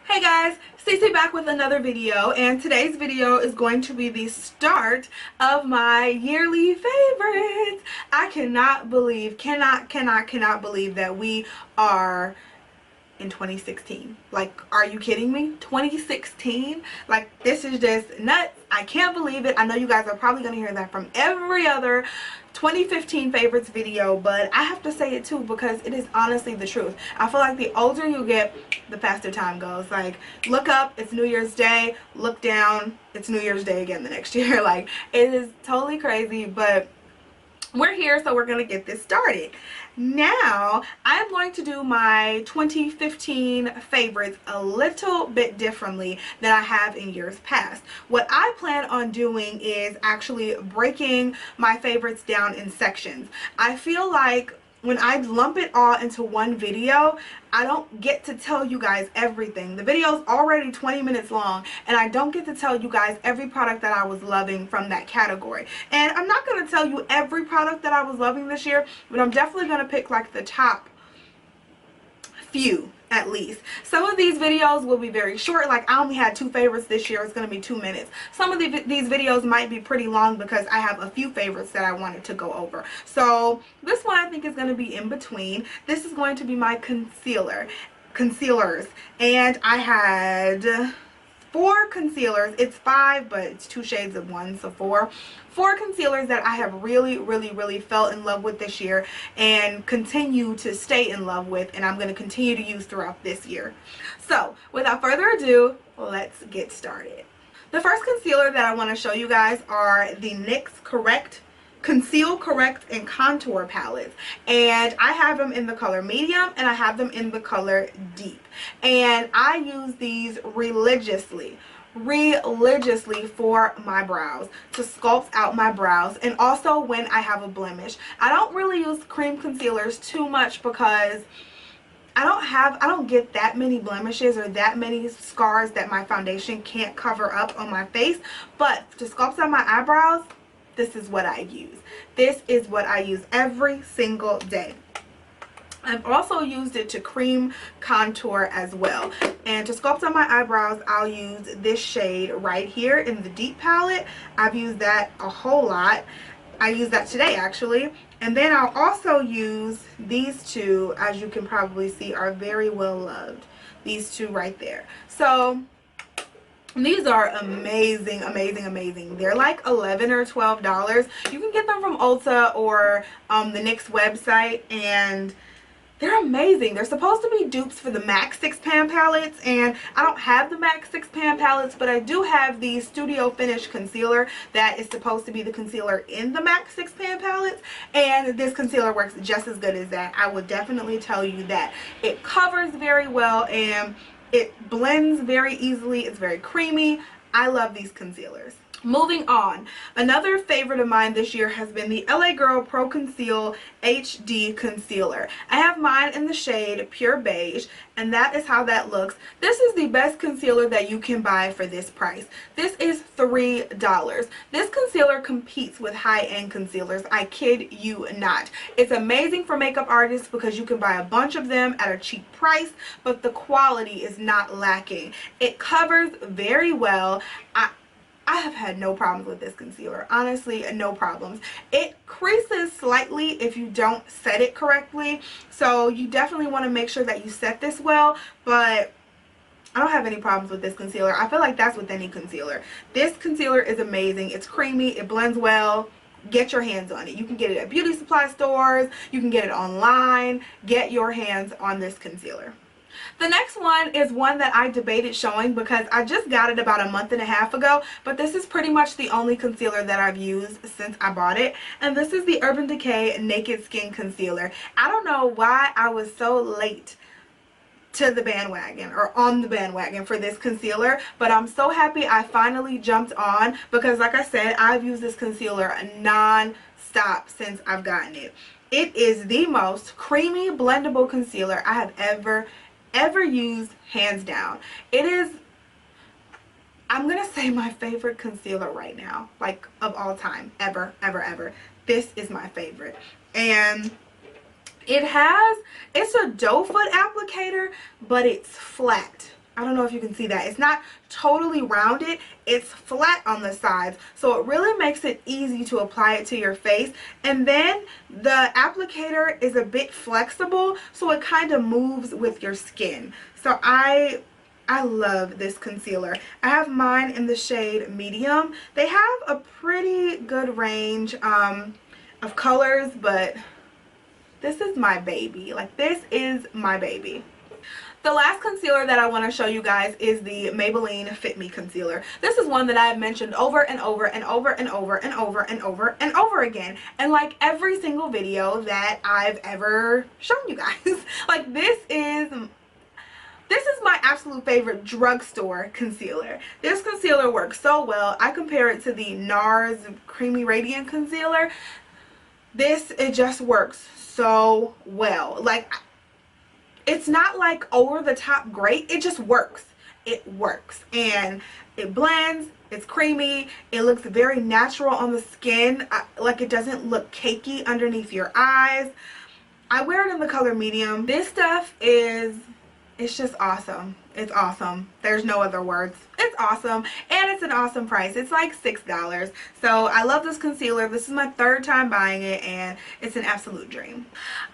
Hey guys, Stacey back with another video, and today's video is going to be the start of my yearly favorites. I cannot believe that we are in 2016. Like, are you kidding me? 2016? Like, this is just nuts. I can't believe it. I know you guys are probably going to hear that from every other 2015 favorites video, but I have to say it too because it is honestly the truth. I feel like the older you get, the faster time goes. Like, look up, it's New Year's Day. Look down, it's New Year's Day again the next year. Like, it is totally crazy, but we're here, so we're going to get this started. Now, I'm going to do my 2015 favorites a little bit differently than I have in years past. What I plan on doing is actually breaking my favorites down in sections. I feel like when I lump it all into one video, I don't get to tell you guys everything. The video is already 20 minutes long, and I don't get to tell you guys every product that I was loving from that category. And I'm not going to tell you every product that I was loving this year, but I'm definitely going to pick like the top few at least. Some of these videos will be very short. Like, I only had 2 favorites this year. It's going to be 2 minutes. Some of these videos might be pretty long because I have a few favorites that I wanted to go over. So this one I think is going to be in between. This is going to be my concealers, and I had 4 concealers. It's 5, but it's 2 shades of 1, so 4 concealers that I have really fell in love with this year and continue to stay in love with, and I'm going to continue to use throughout this year. So without further ado, let's get started. The first concealer that I want to show you guys are the NYX Conceal, Correct, and Contour palettes, and I have them in the color medium and I have them in the color deep, and I use these religiously for my brows, to sculpt out my brows, and also when I have a blemish. I don't really use cream concealers too much because I don't get that many blemishes or that many scars that my foundation can't cover up on my face, but to sculpt out my eyebrows, this is what I use. This is what I use every single day. I've also used it to cream contour as well. And to sculpt on my eyebrows, I'll use this shade right here in the deep palette. I've used that a whole lot. I used that today actually. And then I'll also use these two, as you can probably see, are very well loved. These two right there. So these are amazing. They're like $11 or $12. You can get them from Ulta or the NYX website, and they're amazing. They're supposed to be dupes for the MAC 6 pan palettes, and I don't have the MAC 6 pan palettes, but I do have the Studio Finish concealer that is supposed to be the concealer in the MAC 6 pan palettes, and this concealer works just as good as that. I would definitely tell you that. It covers very well and it blends very easily. It's very creamy. I love these concealers. Moving on, another favorite of mine this year has been the LA Girl Pro Conceal HD Concealer. I have mine in the shade Pure Beige, and that is how that looks. This is the best concealer that you can buy for this price. This is $3. This concealer competes with high-end concealers. I kid you not. It's amazing for makeup artists because you can buy a bunch of them at a cheap price, but the quality is not lacking. It covers very well. I have had no problems with this concealer. Honestly, no problems. It creases slightly if you don't set it correctly. So you definitely want to make sure that you set this well. But I don't have any problems with this concealer. I feel like that's with any concealer. This concealer is amazing. It's creamy. It blends well. Get your hands on it. You can get it at beauty supply stores. You can get it online. Get your hands on this concealer. The next one is one that I debated showing because I just got it about a month and a half ago, but this is pretty much the only concealer that I've used since I bought it, and this is the Urban Decay Naked Skin Concealer. I don't know why I was so late to the bandwagon or on the bandwagon for this concealer, but I'm so happy I finally jumped on because, like I said, I've used this concealer non-stop since I've gotten it. It is the most creamy blendable concealer I have ever used, hands down. It is, I'm gonna say, my favorite concealer right now, like of all time, ever. This is my favorite. And it's a doe foot applicator, but it's flat. I don't know if you can see that. It's not totally rounded. It's flat on the sides. So it really makes it easy to apply it to your face. And then the applicator is a bit flexible, so it kind of moves with your skin. So I love this concealer. I have mine in the shade medium. They have a pretty good range of colors, but this is my baby. Like, this is my baby. The last concealer that I want to show you guys is the Maybelline Fit Me concealer. This is one that I have mentioned over and over and over and over and over and over and over again, and like every single video that I've ever shown you guys. Like, this is my absolute favorite drugstore concealer. This concealer works so well. I compare it to the NARS Creamy Radiant Concealer. It just works so well. Like, it's not like over the top great. It just works. It works. And it blends. It's creamy. It looks very natural on the skin. Like, it doesn't look cakey underneath your eyes. I wear it in the color medium. This stuff it's just awesome. It's awesome. There's no other words. It's awesome, and it's an awesome price. It's like $6. So I love this concealer. This is my third time buying it, and it's an absolute dream.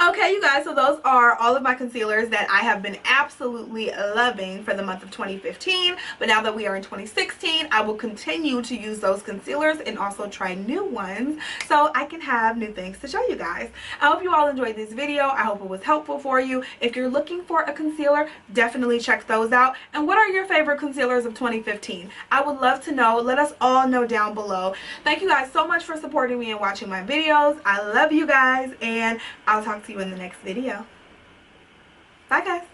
Okay, you guys, so those are all of my concealers that I have been absolutely loving for the month of 2015. But now that we are in 2016, I will continue to use those concealers and also try new ones so I can have new things to show you guys. I hope you all enjoyed this video. I hope it was helpful for you. If you're looking for a concealer, definitely check those out. And what are your favorite concealers of 2015? I would love to know. Let us all know down below. Thank you guys so much for supporting me and watching my videos. I love you guys, and I'll talk to you in the next video. Bye, guys.